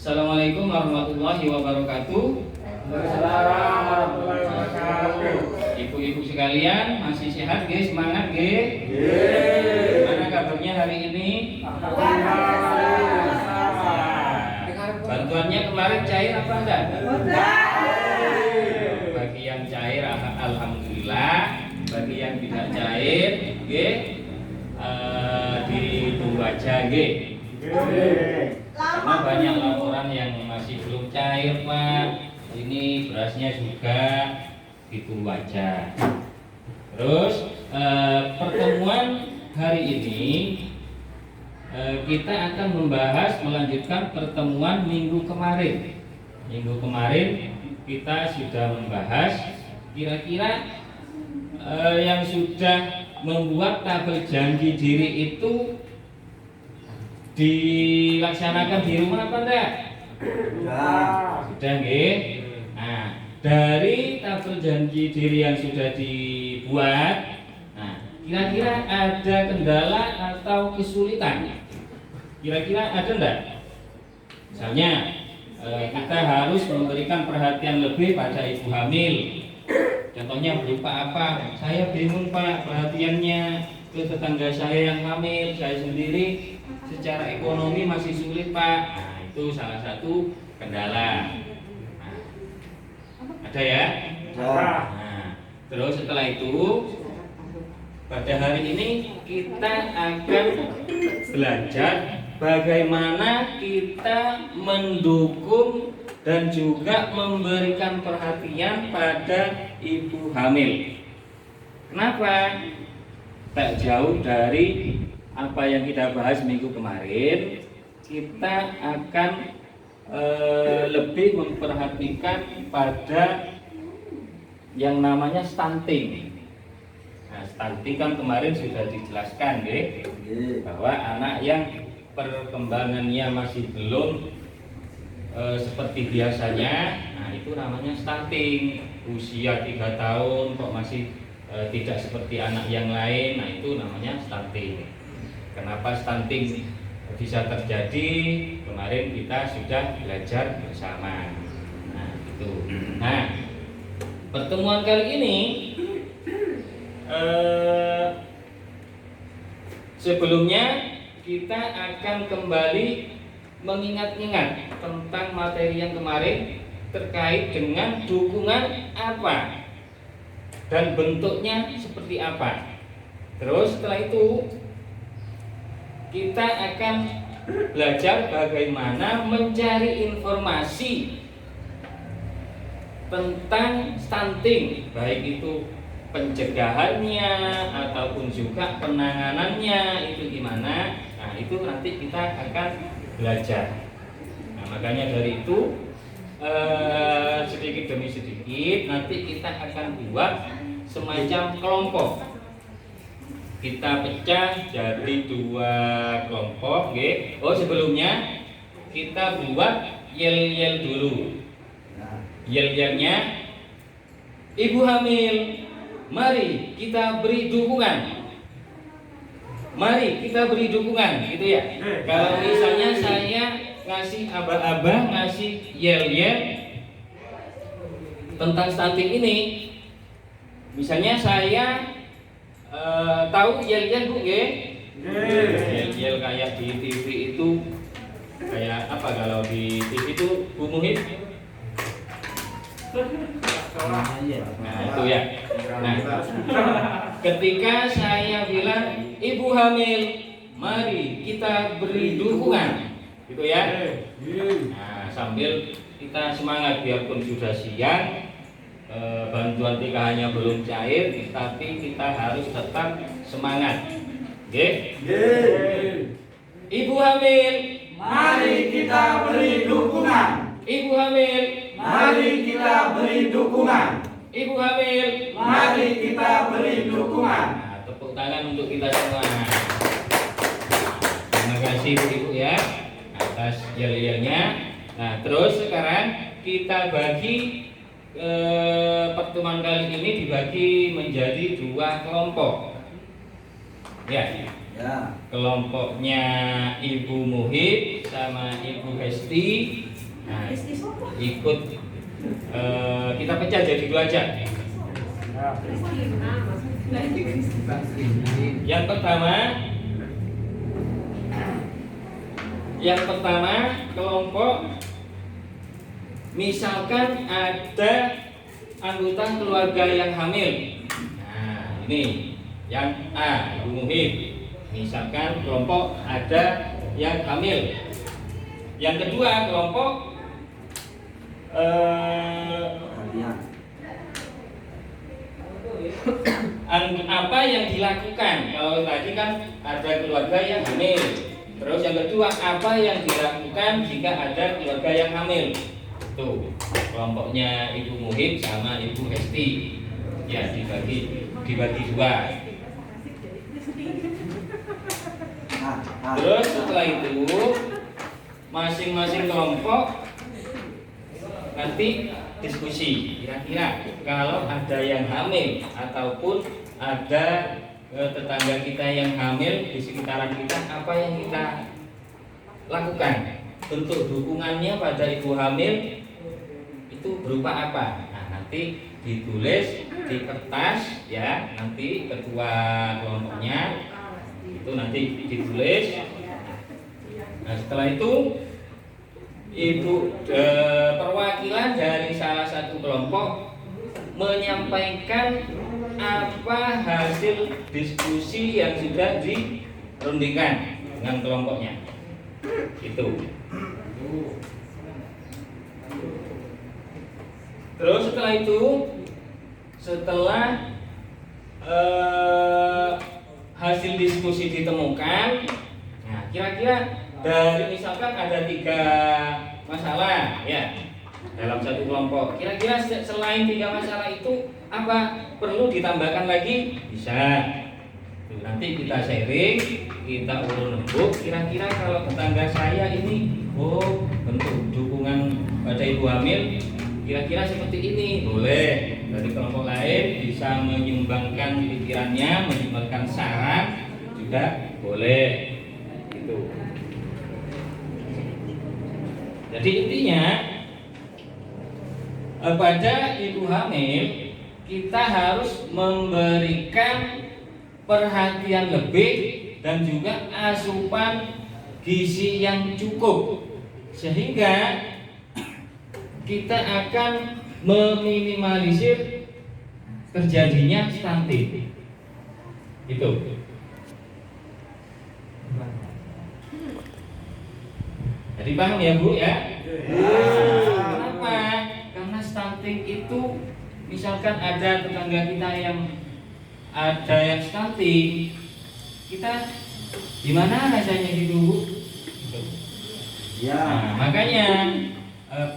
Assalamualaikum warahmatullahi wabarakatuh. Waalaikumsalam warahmatullahi wabarakatuh. Ibu-ibu sekalian, masih sehat guys? Semangat guys? Gimana kabarnya hari ini? Bantuannya kemarin cair apa enggak? Bagi yang cair alhamdulillah, bagi yang tidak cair ditunggu aja karena banyak laporan yang masih belum cair Pak. Ini berasnya juga ditunggu aja. Terus pertemuan hari ini kita akan melanjutkan pertemuan minggu kemarin. Minggu kemarin kita sudah membahas kira-kira yang sudah membuat tabel janji diri itu dilaksanakan di rumah apa enggak? Sudah nggih. Nah, dari tabel janji diri yang sudah dibuat, nah, kira-kira ada kendala atau kesulitan? Kira-kira ada enggak? Misalnya kita harus memberikan perhatian lebih pada ibu hamil. Contohnya berupa apa? Saya bingung Pak perhatiannya ke tetangga saya yang hamil, saya sendiri secara ekonomi masih sulit Pak. Nah, itu salah satu kendala. Nah, ada ya? Nah, terus setelah itu pada hari ini kita akan belajar bagaimana kita mendukung dan juga memberikan perhatian pada ibu hamil. Kenapa? Tak jauh dari apa yang kita bahas minggu kemarin, kita akan lebih memperhatikan pada yang namanya stunting. Nah, stunting kan kemarin sudah dijelaskan bahwa anak yang perkembangannya masih belum seperti biasanya, nah itu namanya stunting. Usia 3 tahun kok masih tidak seperti anak yang lain, nah itu namanya stunting. Kenapa stunting bisa terjadi? Kemarin kita sudah belajar bersama. Nah itu. Nah pertemuan kali ini sebelumnya kita akan kembali mengingat-ingat tentang materi yang kemarin terkait dengan dukungan apa dan bentuknya seperti apa. Terus setelah itu kita akan belajar bagaimana mencari informasi tentang stunting, baik itu pencegahannya ataupun juga penanganannya itu gimana. Nah itu nanti kita akan belajar. Nah makanya dari itu sedikit demi sedikit nanti kita akan buat semacam kelompok. Kita pecah jadi 2 kelompok. Oh sebelumnya kita buat yel-yel dulu. Yel-yelnya, ibu hamil, mari kita beri dukungan. Mari kita beri dukungan, gitu ya. Kalau misalnya saya ngasih aba-aba, ngasih yel-yel tentang stunting ini, misalnya saya tahu yel-yel Bu, yel-yel kayak di TV itu kayak apa kalau di TV itu Bu Muhid? Nah itu ya. Nah, ketika saya bilang ibu hamil, mari kita beri dukungan, gitu ya. Nah, sambil kita semangat biarpun sudah siang, bantuan TKH-nya belum cair, tapi kita harus tetap semangat. Ibu hamil, Mari kita beri dukungan. ibu hamil, Mari kita beri dukungan. ibu hamil. Mari kita beri dukungan. Nah, tepuk tangan untuk kita semua. Terima kasih Ibu ya atas yel-yelnya. Nah, terus sekarang kita bagi pertemuan kali ini dibagi menjadi 2 kelompok. Ya. Kelompoknya Ibu Muhib sama Ibu Hesti Nah, ikut kita pecah jadi 2 aja. Yang pertama kelompok misalkan ada anggota keluarga yang hamil. Nah, ini yang A, Ibu Muhib. Misalkan kelompok ada yang hamil. Yang kedua kelompok apa yang dilakukan. Kalau tadi kan ada keluarga yang hamil. Terus yang kedua, apa yang dilakukan jika ada keluarga yang hamil? Tuh, kelompoknya Ibu Muhib sama Ibu Hesti. Ya, dibagi 2. Terus setelah itu masing-masing kelompok nanti diskusi. Kira-kira kalau ada yang hamil ataupun ada tetangga kita yang hamil di sekitaran kita, apa yang kita lakukan? Bentuk dukungannya pada ibu hamil itu berupa apa? Nah, nanti ditulis di kertas ya, nanti ketua kelompoknya itu nanti ditulis. Nah, setelah itu perwakilan dari salah satu kelompok menyampaikan apa hasil diskusi yang sudah dirundingkan dengan kelompoknya. Itu. Terus setelah itu, setelah hasil diskusi ditemukan, nah kira-kira dari misalkan ada 3 masalah ya dalam satu kelompok. Kira-kira selain 3 masalah itu apa perlu ditambahkan lagi? Bisa. Tuh, nanti kita sharing, kita urut-urut. Kira-kira kalau tetangga saya ini, bentuk dukungan pada ibu hamil kira-kira seperti ini, boleh. Dari kelompok lain bisa menyumbangkan pikirannya, menyumbangkan saran juga boleh. Gitu. Jadi intinya pada ibu hamil kita harus memberikan perhatian lebih dan juga asupan gizi yang cukup sehingga kita akan meminimalisir terjadinya stunting. Itu. Jadi paham ya Bu ya? Kenapa? Karena stunting itu misalkan ada tetangga kita yang ada yang stunting, kita gimana rasanya gitu? Ya. Nah, makanya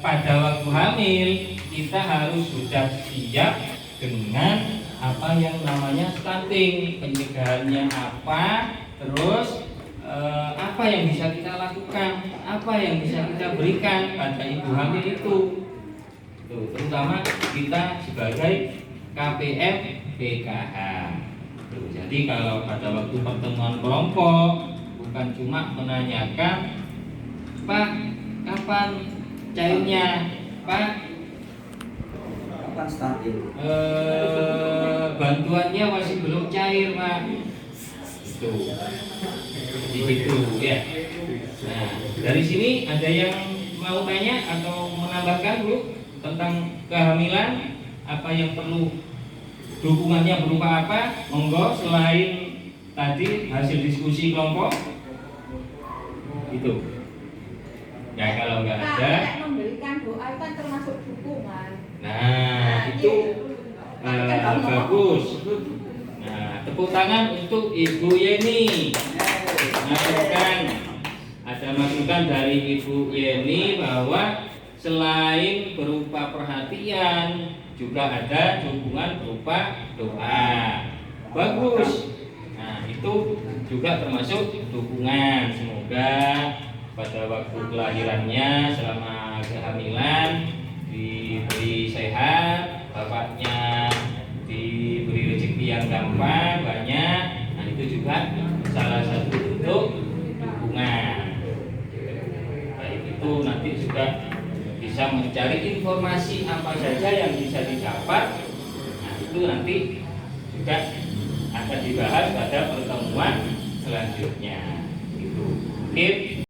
pada waktu hamil kita harus sudah siap dengan apa yang namanya stunting, pencegahannya apa, terus apa yang bisa kita lakukan, apa yang bisa kita berikan pada ibu hamil itu. Tuh, terutama kita sebagai KPM BKH. Tuh, jadi kalau pada waktu pertemuan kelompok bukan cuma menanyakan, Pak, kapan cairnya, Pak? Kapan stunting? Bantuannya masih belum cair, Pak. Itu, begitu ya. Nah, dari sini ada yang mau tanya atau menambahkan Bu tentang kehamilan? Apa yang perlu dukungannya berupa apa? Monggo, selain tadi hasil diskusi kelompok itu. Ya kalau nggak ada, memberikan doa kan termasuk dukungan. nah itu bagus. Nah, tepuk tangan untuk Ibu Yeni. Ada masukan dari Ibu Yeni bahwa selain berupa perhatian juga ada dukungan berupa doa. Bagus. Nah, itu juga termasuk dukungan. Semoga pada waktu kelahirannya selama kehamilan diberi sehat, bapaknya diberi rezeki yang gampang, banyak. Nah, itu juga salah satu bentuk dukungan. Baik, itu nanti juga bisa mencari informasi apa saja yang bisa didapat. Nah, itu nanti juga akan dibahas pada pertemuan selanjutnya. Itu mungkin